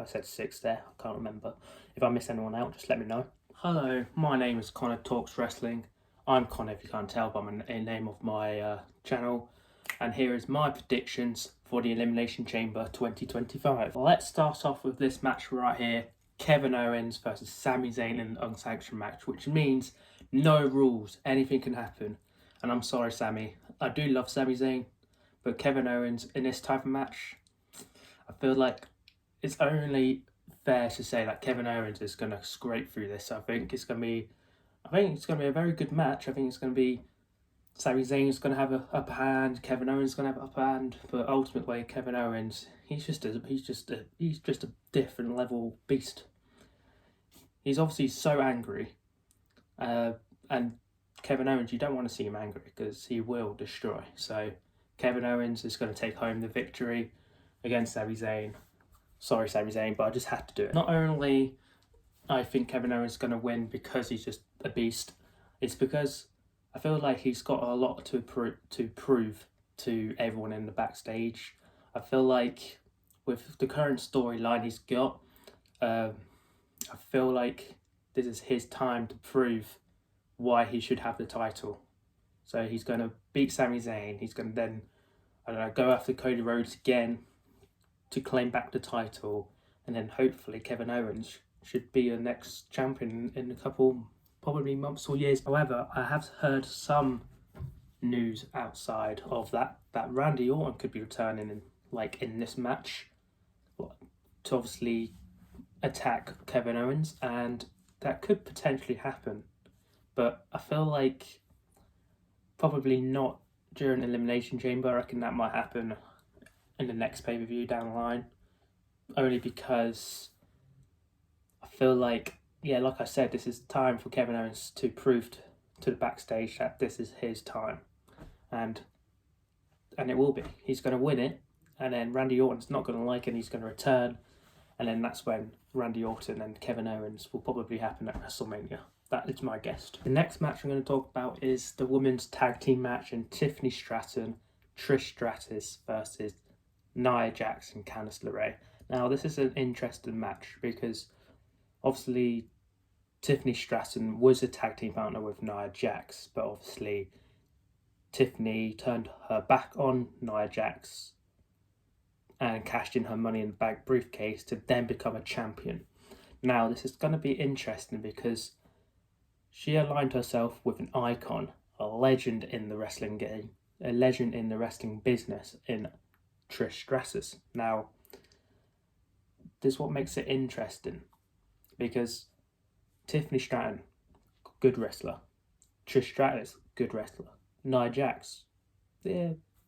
I said 6 there. I can't remember. If I missed anyone out, just let me know. Hello, my name is ConnorTalksWrestling. I'm Connor, if you can't tell by the name of my channel. And here is my predictions for the Elimination Chamber 2025. Let's start off with this match right here. Kevin Owens versus Sami Zayn in an unsanctioned match, which means no rules. Anything can happen. And I'm sorry, Sami. I do love Sami Zayn. But Kevin Owens in this type of match, I feel like it's only fair to say that Kevin Owens is going to scrape through this. I think it's going to be a very good match. I think it's going to be Sami Zayn is going to have an upper hand. Kevin Owens is going to have an upper hand. But ultimately, Kevin Owens, he's just a different level beast. He's obviously so angry, and Kevin Owens, you don't want to see him angry because he will destroy. So Kevin Owens is going to take home the victory against Sami Zayn. Sorry, Sami Zayn, but I just had to do it. Not only I think Kevin Owens is going to win because he's just a beast, it's because I feel like he's got a lot to prove to everyone in the backstage. I feel like with the current storyline he's got, I feel like this is his time to prove why he should have the title. So he's going to beat Sami Zayn. He's going to then, go after Cody Rhodes again to claim back the title. And then hopefully Kevin Owens should be the next champion in a couple, probably months or years. However, I have heard some news outside of that Randy Orton could be returning in this match to obviously attack Kevin Owens, and that could potentially happen. But I feel like probably not during Elimination Chamber. I reckon that might happen in the next pay-per-view down the line. Only because I feel like, like I said, this is time for Kevin Owens to prove to the backstage that this is his time. And it will be. He's going to win it. And then Randy Orton's not going to like it and he's going to return. And then that's when Randy Orton and Kevin Owens will probably happen at WrestleMania. That is my guess. The next match I'm going to talk about is the women's tag team match in Tiffany Stratton, Trish Stratus versus Nia Jax and Candice LeRae. Now, this is an interesting match because obviously Tiffany Stratton was a tag team partner with Nia Jax, but obviously Tiffany turned her back on Nia Jax and cashed in her Money in the Bank briefcase to then become a champion. Now, this is going to be interesting because she aligned herself with an icon, a legend in the wrestling game, a legend in the wrestling business in Trish Stratus. Now, this is what makes it interesting because Tiffany Stratton, good wrestler. Trish Stratus, good wrestler. Nia Jax,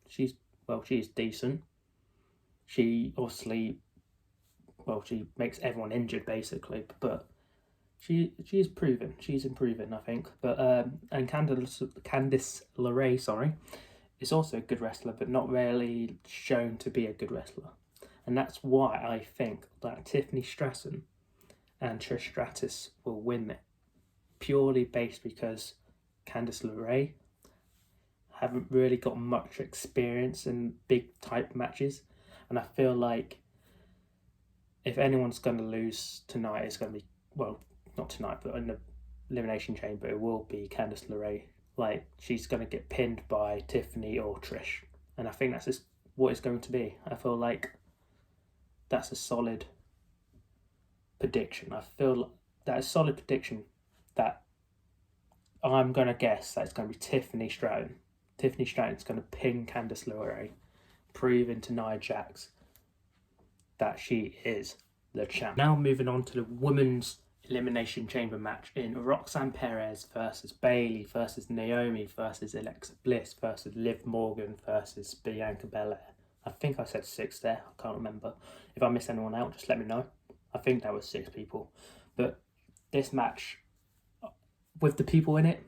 she's decent. She obviously, she makes everyone injured basically, but she is proven. She's improving, I think. But and Candice LeRae, is also a good wrestler, but not really shown to be a good wrestler. And that's why I think that Tiffany Stratton and Trish Stratus will win it, purely based because Candice LeRae haven't really got much experience in big type matches. And I feel like if anyone's going to lose tonight, it's going to be, not tonight, but in the Elimination Chamber, it will be Candice LeRae. Like, she's going to get pinned by Tiffany or Trish. And I think that's just what it's going to be. I feel like that's a solid prediction. I feel like that is a solid prediction that I'm going to guess that it's going to be Tiffany Stratton. Tiffany Stratton's going to pin Candice LeRae, proving to Nia Jax that she is the champ. Now moving on to the women's Elimination Chamber match in Roxanne Perez versus Bayley versus Naomi versus Alexa Bliss versus Liv Morgan versus Bianca Belair. I think I said 6 there. I can't remember. If I missed anyone out, just let me know. I think that was 6 people. But this match, with the people in it,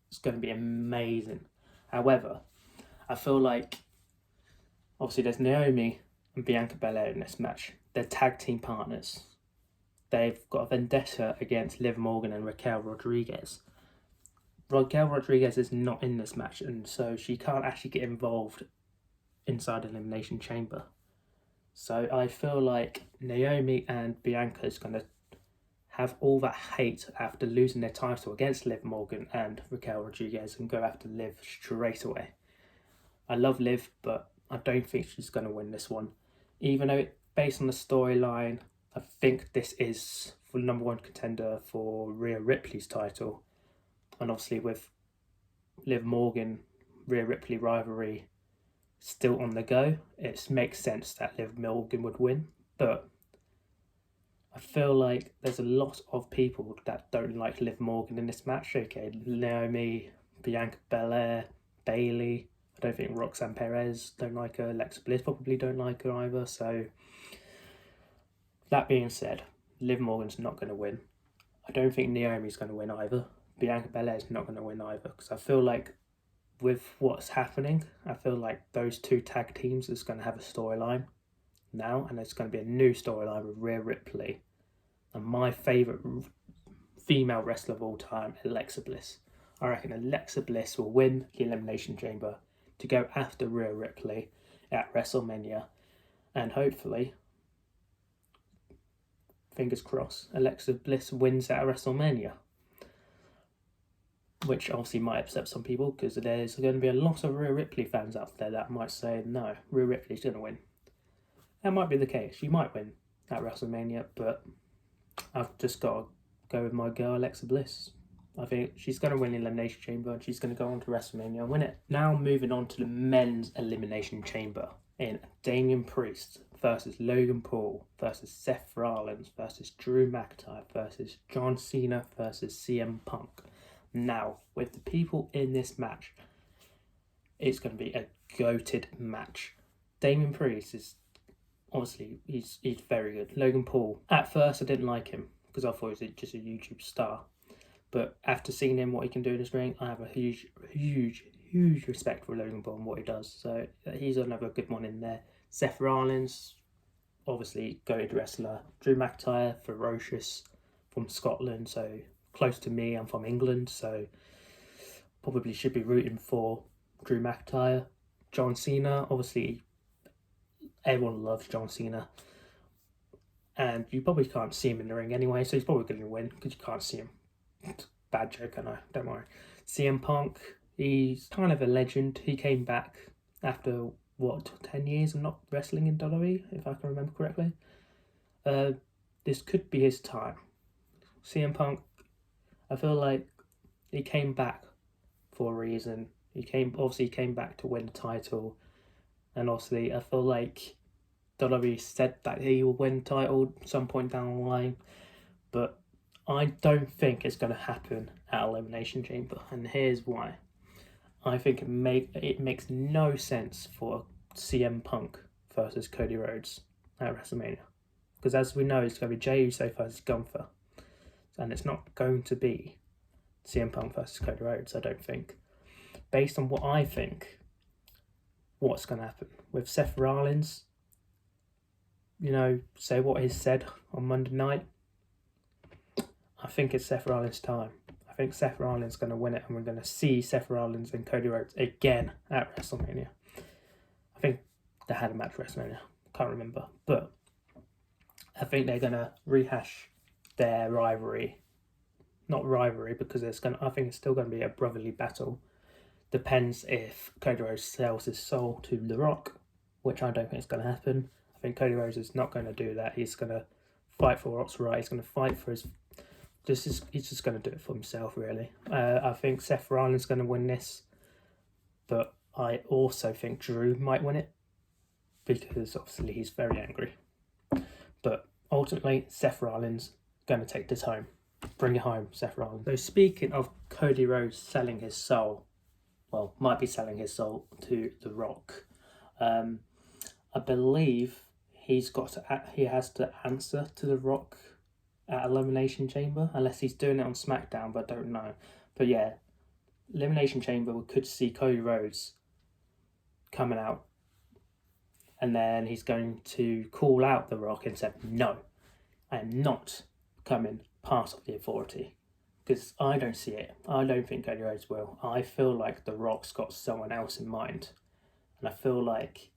it's going to be amazing. However, I feel like obviously there's Naomi and Bianca Belair in this match. They're tag team partners. They've got a vendetta against Liv Morgan and Raquel Rodriguez. Raquel Rodriguez is not in this match, and so she can't actually get involved inside the Elimination Chamber. So I feel like Naomi and Bianca is going to have all that hate after losing their title against Liv Morgan and Raquel Rodriguez and go after Liv straight away. I love Liv, but I don't think she's going to win this one. Even though based on the storyline, I think this is for number one contender for Rhea Ripley's title. And obviously with Liv Morgan, Rhea Ripley rivalry still on the go, it makes sense that Liv Morgan would win. But I feel like there's a lot of people that don't like Liv Morgan in this match. Okay, Naomi, Bianca Belair, Bayley. I don't think Roxanne Perez don't like her. Alexa Bliss probably don't like her either. So that being said, Liv Morgan's not going to win. I don't think Naomi's going to win either. Bianca Belair's not going to win either, because I feel like with what's happening, I feel like those two tag teams is going to have a storyline now, and it's going to be a new storyline with Rhea Ripley and my favourite female wrestler of all time, Alexa Bliss. I reckon Alexa Bliss will win the Elimination Chamber to go after Rhea Ripley at WrestleMania, and hopefully, fingers crossed, Alexa Bliss wins at WrestleMania, which obviously might upset some people because there's going to be a lot of Rhea Ripley fans out there that might say, no, Rhea Ripley's going to win. That might be the case. She might win at WrestleMania, but I've just got to go with my girl, Alexa Bliss. I think she's going to win the Elimination Chamber and she's going to go on to WrestleMania and win it. Now moving on to the men's Elimination Chamber in Damian Priest versus Logan Paul versus Seth Rollins versus Drew McIntyre versus John Cena versus CM Punk. Now, with the people in this match, it's going to be a goated match. Damian Priest is honestly, he's very good. Logan Paul, at first I didn't like him because I thought he was just a YouTube star. But after seeing him, what he can do in his ring, I have a huge respect for Logan Paul and what he does. So he's another good one in there. Seth Rollins, obviously goated wrestler. Drew McIntyre, ferocious, from Scotland, so close to me. I'm from England, so probably should be rooting for Drew McIntyre. John Cena, obviously everyone loves John Cena, and you probably can't see him in the ring anyway, so he's probably going to win because you can't see him. Bad joke, I know, don't worry. CM Punk, he's kind of a legend. He came back after, 10 years of not wrestling in WWE, if I can remember correctly. This could be his time. CM Punk, I feel like he came back for a reason. He came back to win the title, and obviously I feel like WWE said that he will win the title at some point down the line, but I don't think it's going to happen at Elimination Chamber, and here's why. I think it makes no sense for CM Punk versus Cody Rhodes at WrestleMania, because as we know, it's going to be Jey Uso versus Gunther, and it's not going to be CM Punk versus Cody Rhodes, I don't think. Based on what I think, what's going to happen with Seth Rollins, say what he said on Monday night, I think it's Seth Rollins' time. I think Seth Rollins is going to win it, and we're going to see Seth Rollins and Cody Rhodes again at WrestleMania. I think they had a match at WrestleMania. Can't remember. But I think they're going to rehash their rivalry. Not rivalry, because I think it's still going to be a brotherly battle. Depends if Cody Rhodes sells his soul to The Rock, which I don't think is going to happen. I think Cody Rhodes is not going to do that. He's going to fight for what's right. He's going to fight for his... He's just going to do it for himself, really. I think Seth Rollins is going to win this, but I also think Drew might win it, because obviously he's very angry. But ultimately, Seth Rollins going to take this home. Bring it home, Seth Rollins. So speaking of Cody Rhodes selling his soul, might be selling his soul to The Rock, I believe he has to answer to The Rock at Elimination Chamber, unless he's doing it on SmackDown, but I don't know. But yeah, Elimination Chamber, we could see Cody Rhodes coming out, and then he's going to call out The Rock and say, no, I am not becoming part of the Authority, because I don't see it. I don't think Cody Rhodes will. I feel like The Rock's got someone else in mind, and I feel like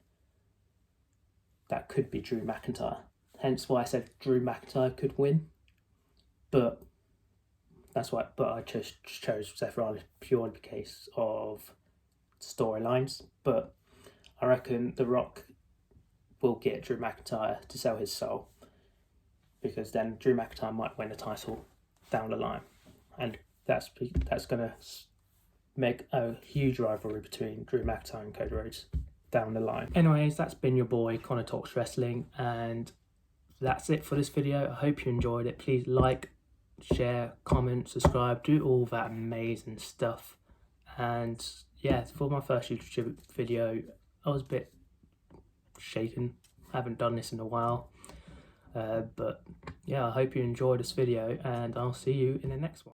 that could be Drew McIntyre. Hence why I said Drew McIntyre could win. But that's why. But I chose Seth Rollins purely in the case of storylines. But I reckon The Rock will get Drew McIntyre to sell his soul, because then Drew McIntyre might win the title down the line, and that's going to make a huge rivalry between Drew McIntyre and Cody Rhodes down the line. Anyways, that's been your boy Connor Talks Wrestling, and that's it for this video. I hope you enjoyed it. Please like, share, comment, subscribe, do all that amazing stuff. And yeah, for my first YouTube video, I was a bit shaken. I haven't done this in a while. But yeah, I hope you enjoyed this video, and I'll see you in the next one.